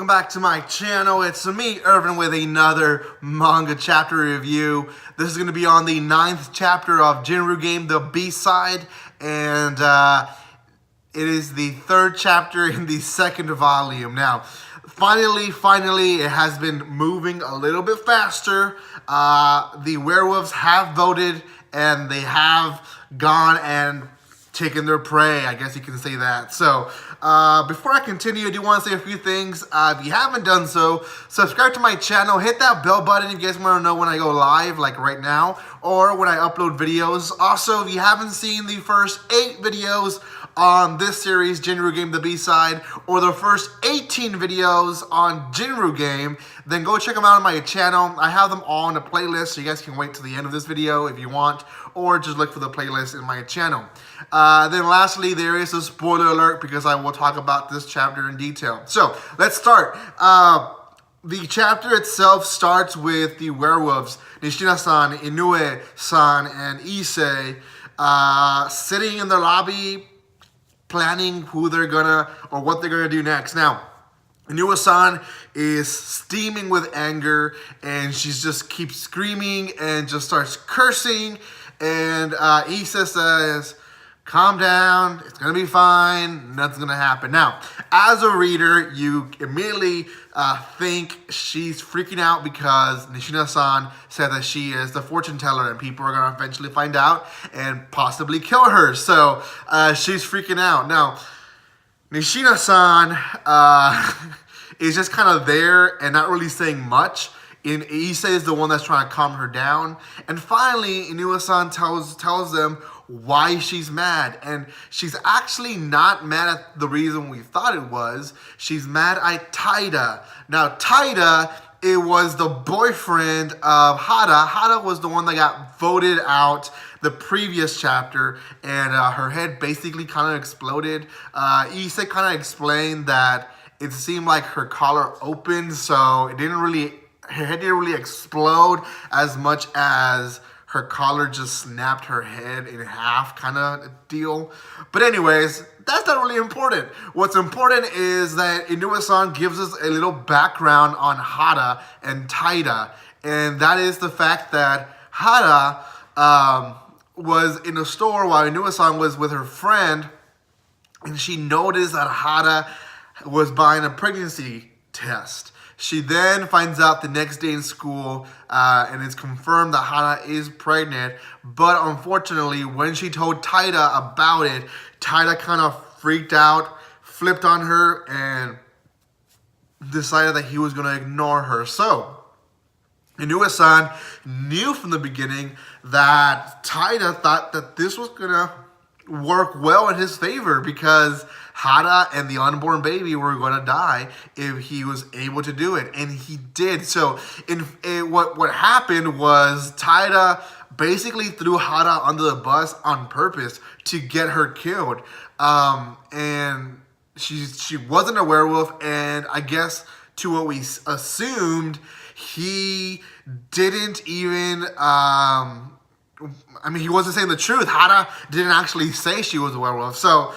back to my channel. It's me, Irvin, with another manga chapter review. This is going to be on the 9th chapter of Jinrou game, the B-side, and it is the 3rd chapter in the 2nd volume. Now, finally, it has been moving a little bit faster. The werewolves have voted, and they have gone and taken their prey, I guess you can say that. So, before I continue, I do want to say a few things. If you haven't done so, subscribe to my channel, hit that bell button if you guys want to know when I go live, like right now, or when I upload videos. Also, if you haven't seen the first 8 videos on this series, Jinrou Game, the B-side, or the first 18 videos on Jinrou Game, then go check them out on my channel. I have them all in a playlist, so you guys can wait till the end of this video if you want, or just look for the playlist in my channel. Then lastly, there is a spoiler alert because I will talk about this chapter in detail. So, let's start. The chapter itself starts with the werewolves, Nishina-san, Inoue-san, and Issei, sitting in the lobby, planning who they're gonna, or what they're gonna do next. Now, Inoue-san is steaming with anger, and she just keeps screaming and just starts cursing, and Issei says, calm down, it's gonna be fine, nothing's gonna happen. Now, as a reader, you immediately think she's freaking out because Nishina-san said that she is the fortune teller and people are gonna eventually find out and possibly kill her. So she's freaking out. Now, Nishina-san is just kind of there and not really saying much. And Issei is the one that's trying to calm her down. And finally, Inoue-san tells them why she's mad. And she's actually not mad at the reason we thought it was. She's mad at Taida. Now, Taida, it was the boyfriend of Hada. Hada was the one that got voted out the previous chapter, and her head basically kind of exploded. Issei kind of explained that it seemed like her collar opened, so her head didn't really explode as much as her collar just snapped her head in half kind of deal. But anyways, that's not really important. What's important is that Inoue-san gives us a little background on Hada and Taida. And that is the fact that Hada was in a store while Inoue-san was with her friend. And she noticed that Hada was buying a pregnancy test. She then finds out the next day in school, and it's confirmed that Hana is pregnant. But unfortunately, when she told Taida about it, Taida kind of freaked out, flipped on her, and decided that he was going to ignore her. So, Inoue-san knew from the beginning that Taida thought that this was going to work well in his favor because Hada and the unborn baby were going to die if he was able to do it, and he did. So, what happened was Taida basically threw Hada under the bus on purpose to get her killed, and she wasn't a werewolf, and I guess to what we assumed, he didn't even. I mean, he wasn't saying the truth. Hada didn't actually say she was a werewolf. So,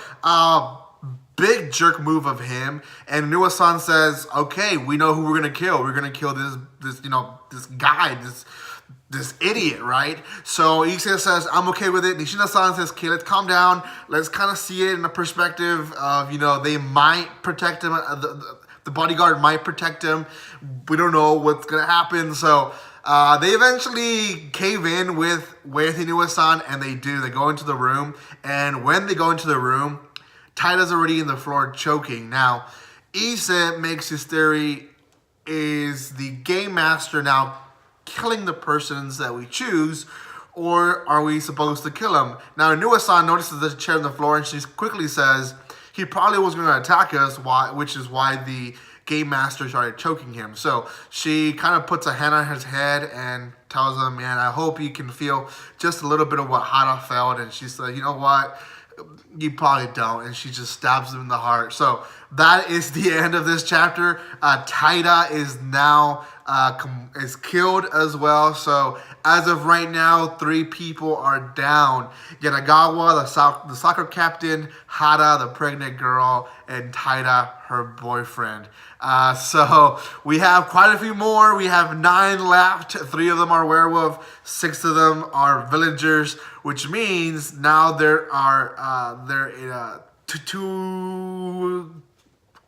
big jerk move of him. And Inoue-san says, okay, we know who we're going to kill. We're going to kill this guy, this idiot, right? So Issei says, I'm okay with it. Nishina-san says, okay, let's calm down. Let's kind of see it in a perspective of, they might protect him. The bodyguard might protect him. We don't know what's going to happen. So, they eventually cave in with Inoue-san, and they do. They go into the room, and when they go into the room, Taida's already in the floor choking. Now, Issei makes his theory, is the game master now killing the persons that we choose, or are we supposed to kill him? Now, Inoue-san notices the chair on the floor, and she quickly says, he probably was going to attack us, which is why the game master started choking him. So she kind of puts a hand on his head and tells him, man, I hope you can feel just a little bit of what Hada felt. And she said, you know what? You probably don't. And she just stabs him in the heart. So that is the end of this chapter. Taida is now is killed as well. So as of right now, 3 people are down. Yanagawa, the soccer captain, Hara, the pregnant girl, and Taida, her boyfriend. So we have quite a few more. We have 9 left. 3 of them are werewolf. 6 of them are villagers, which means now there are they're in a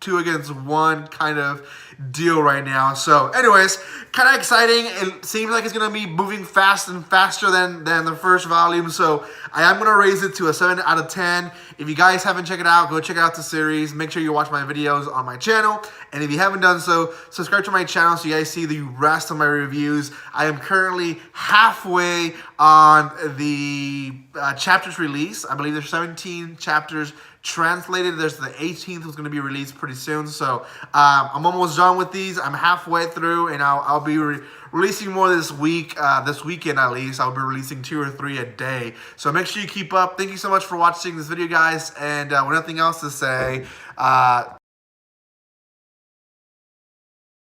two against one kind of deal right now. So anyways, kind of exciting. It seems like it's going to be moving fast and faster than the first volume. So I am going to raise it to a 7 out of 10. If you guys haven't checked it out, go check out the series. Make sure you watch my videos on my channel. And if you haven't done so, subscribe to my channel so you guys see the rest of my reviews. I am currently halfway on the chapters release. I believe there's 17 chapters translated. There's the 18th was going to be released pretty soon. So I'm almost done with these. I'm halfway through, and I'll be releasing more this week, this weekend at least. I'll be releasing 2 or 3 a day. So make sure you keep up. Thank you so much for watching this video, guys. And with nothing else to say,